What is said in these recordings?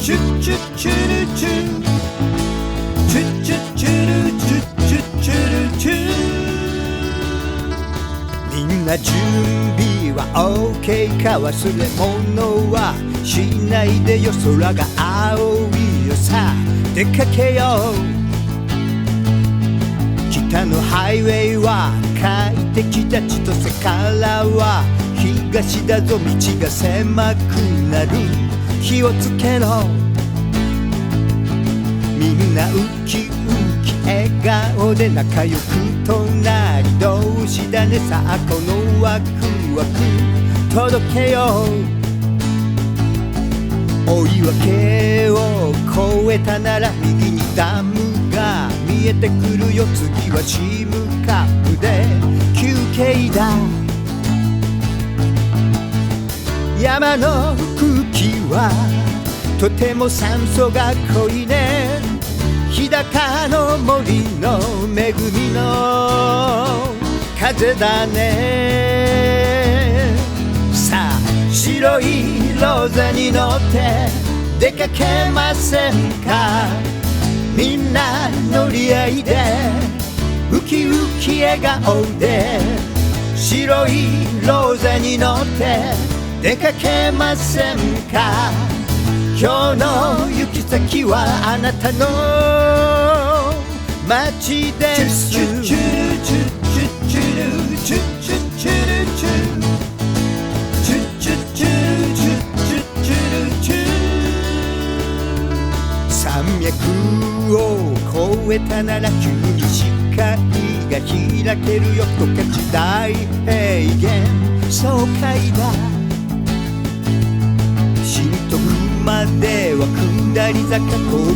チュチュチュルチュチュチュチュルチュチュチュルチュ。みんな準備は OK か、忘れ物はしないでよ、空が青いよ、さあ出かけよう。北のハイウェイは快適だ、千歳からは東だぞ、道が狭くなる、気をつけろ。みんなウキウキ笑顔で仲良く隣同士だね、さあこのワクワク届けよう。追い分けを越えたなら右にダムが見えてくるよ、次はシムカップで休憩だ。山の空気はとても酸素が濃いね、日高の森の恵みの風だね。さあ白いローザに乗って出かけませんか、みんな乗り合いでウキウキ笑顔で、白いローザに乗って出かけませんか。今日の行き先はあなたの街です。チュチュルチュチュチュルチュチュチュルチュチュチュチュルチュチュチュルチュ。山脈を越えたなら急に視界が開けるよ、十勝大平原爽快だ。新徳までは下り坂、遠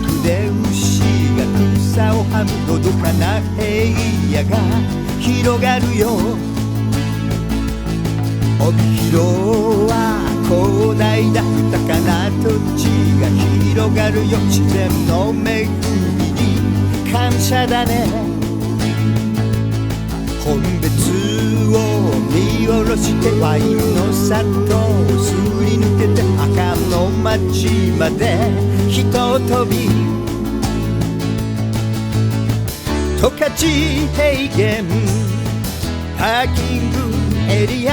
くで牛が草をはむ、のどかな平野が広がるよ。帯広は広大だ、豊かな土地が広がるよ、自然の恵みに感謝だね。本別を見下ろしてワインの里をすり抜けて、赤の町までひととび、十勝平原パーキングエリア、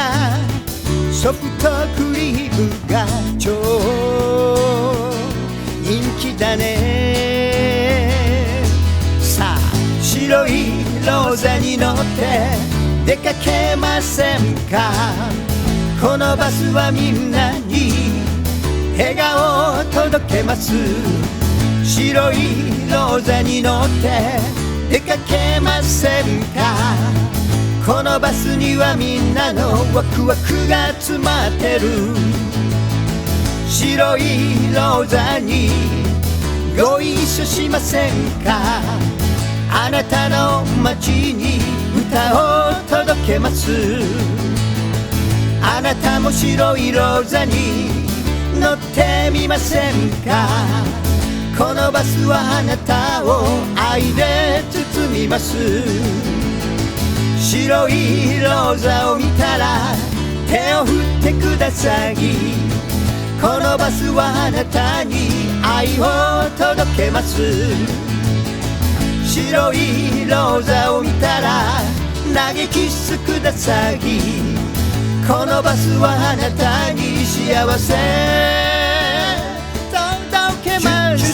ソフトクリームが超人気だね。さあ白いローザに乗って出かけませんか、このバスはみんなに笑顔を届けます。白いローザに乗って出かけませんか、このバスにはみんなのワクワクが詰まってる。白いローザにご一緒しませんか、あなたの街に歌を届けます。あなたも白いローザに乗ってみませんか、このバスはあなたを愛で包みます。白いローザを見たら手を振ってください、このバスはあなたに愛を届けます。白いローザを見たら投げキッスください、このバスはあなたに幸せ届けます。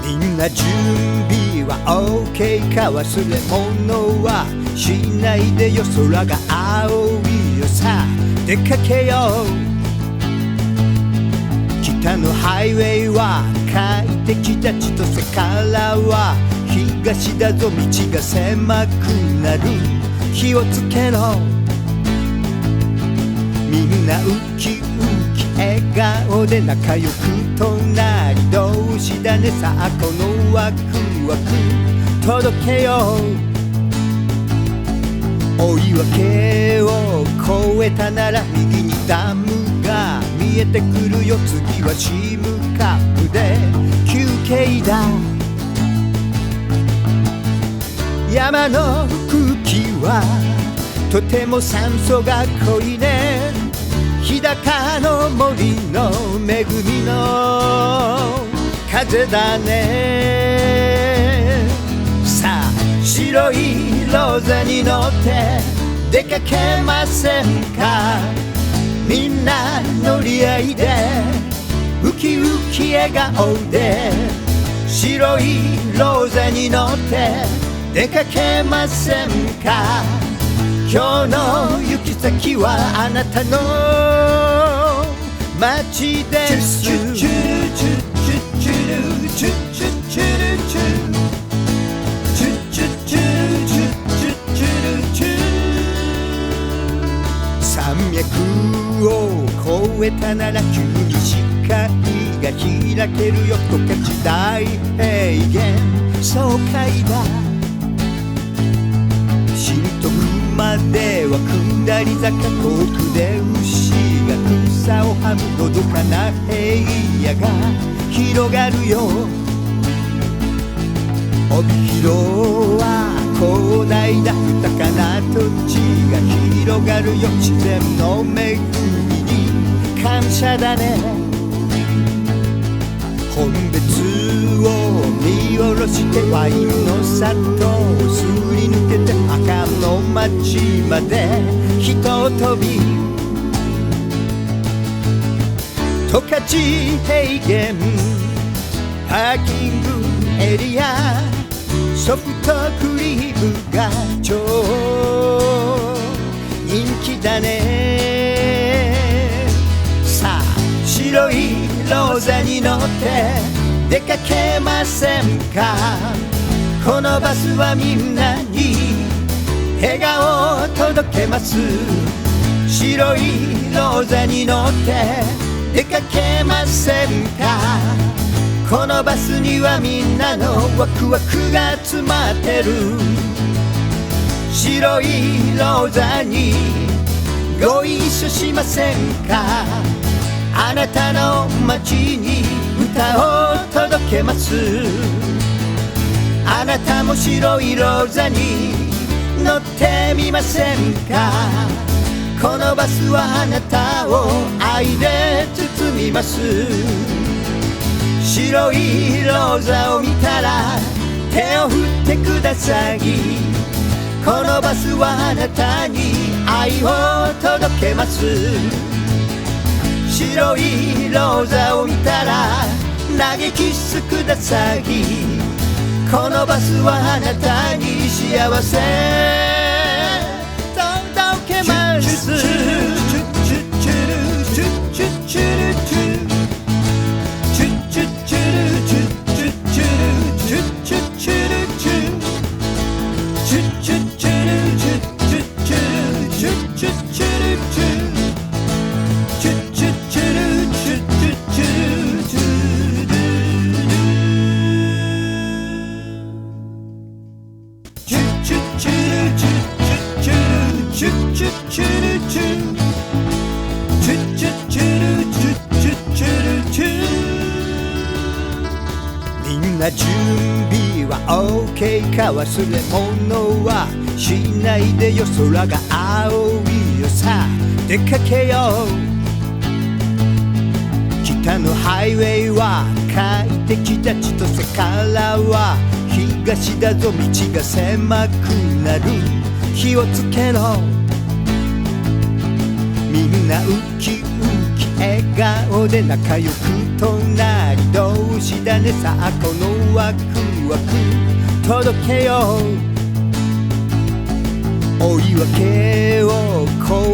みんな準備は OK か、忘れ物はしないでよ、空が青いよ、さあ出かけよう。北のハイウェイは快適だ、千歳からは東だぞ、道が狭くなる、気をつけろ。みんなウキウキ笑顔で仲良く隣同士だね。さあこのワクワク届けよう。追い分けを越えたなら右にダムが見えてくるよ。次はシムカップで休憩だ。山の空気はとても酸素が濃いね。日高の森の恵みの風だね。さあ白いローザに乗って出かけませんか。みんな乗り合いでウキウキ笑顔で白いローザに乗って出かけませんか。今日の行き先はあなたの街です。山脈を越えたなら急に視界が開けるよ。十勝大平原爽快だ。新徳までは下り坂、遠くで牛が草をはむのどかな平野が広がるよ。帯広は広大な豊かな土地が広がるよ。自然の恵みに感謝だね。本別を見下ろしてワインの里をすり抜けて赤の町までひととび。十勝平原パーキングエリア、ソフトクリームが超人気だね。さあ白いローザに乗って出かけませんか。このバスはみんなに笑顔を届けます。白いローザに乗って出かけませんか。このバスにはみんなのワクワクが詰まってる。白いローザにご一緒しませんか。あなたの街に歌を届けます。あなたも白いローザに乗ってみませんか。このバスはあなたを愛で包みます。白いローザを見たら手を振ってください。このバスはあなたに愛を届けます。白いローザを見たら投げキッスください。このバスはあなたに幸せ届けます。みんな準備は OK か。忘れ物はしないでよ。空が青いよ。さあ出かけよう。北のハイウェイは快適だ。千歳からは東だぞ。道が狭くなる気をつけろ。みんなウキウキ笑顔で仲良く隣同士だね。さあこのワクワク届けよう。追い分けを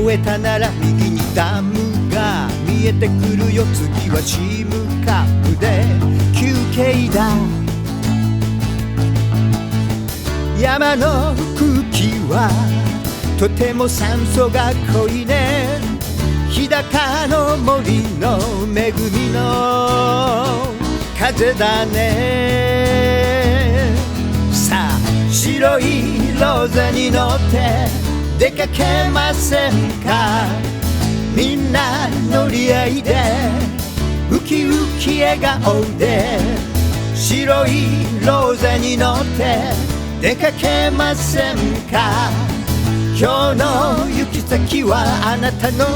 越えたなら右にダムが見えてくるよ。次はシムカップで休憩だ。山の空気はとても酸素が濃いね。日豊かの森の恵みの風だね。さあ白いローザに乗って出かけませんか。みんな乗り合いでウキウキ笑顔で白いローザに乗って出かけませんか。今日の行き先はあなたの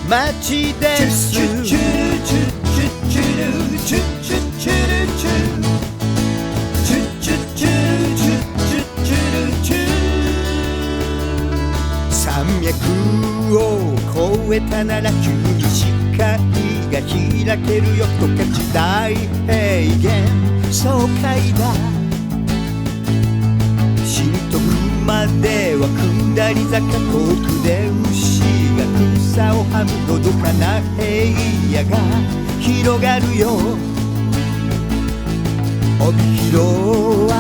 街です。山脈を越えたなら急に視界が開けるよ。十勝大平原爽快だ。新徳までは下り坂、遠くで牛が草をはむのどかな平野が広がるよ。帯広は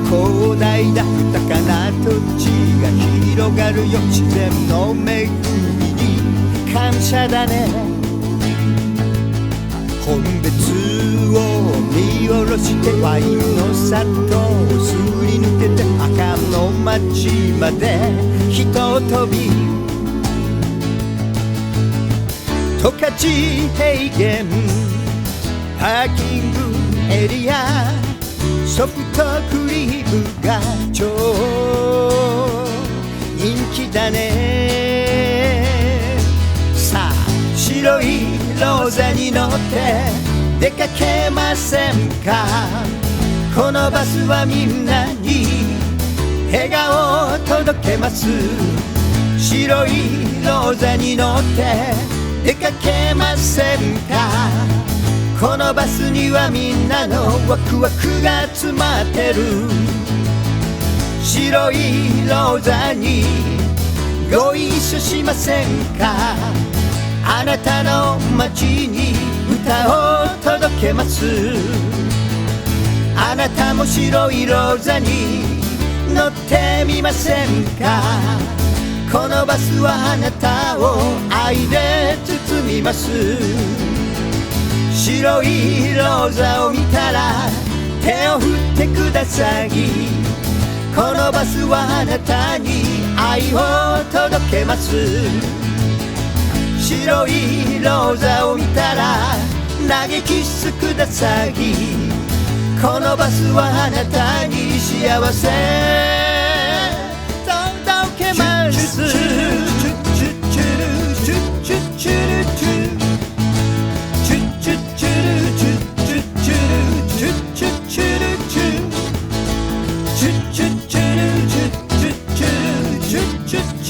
広大だ、豊かな土地が広がるよ。自然の恵みに感謝だね。本別を見下ろしてワインの里をすり抜けて赤の町までひととび。十勝平原パーキングエリア、ソフトクリームが超人気だね。さあ白いローザに乗って出かけませんか。このバスはみんなに笑顔を届けます。白いローザに乗って出かけませんか。このバスにはみんなのワクワクが詰まってる。白いローザにご一緒しませんか。あなたの街に歌を届けます。あなたも白いローザに乗ってみませんか。このバスはあなたを愛で包みます。白いローザを見たら手を振ってください。このバスはあなたに愛を届けます。白いローザを見たら投げキッスください。このバスはあなたに幸せ届けます。チュ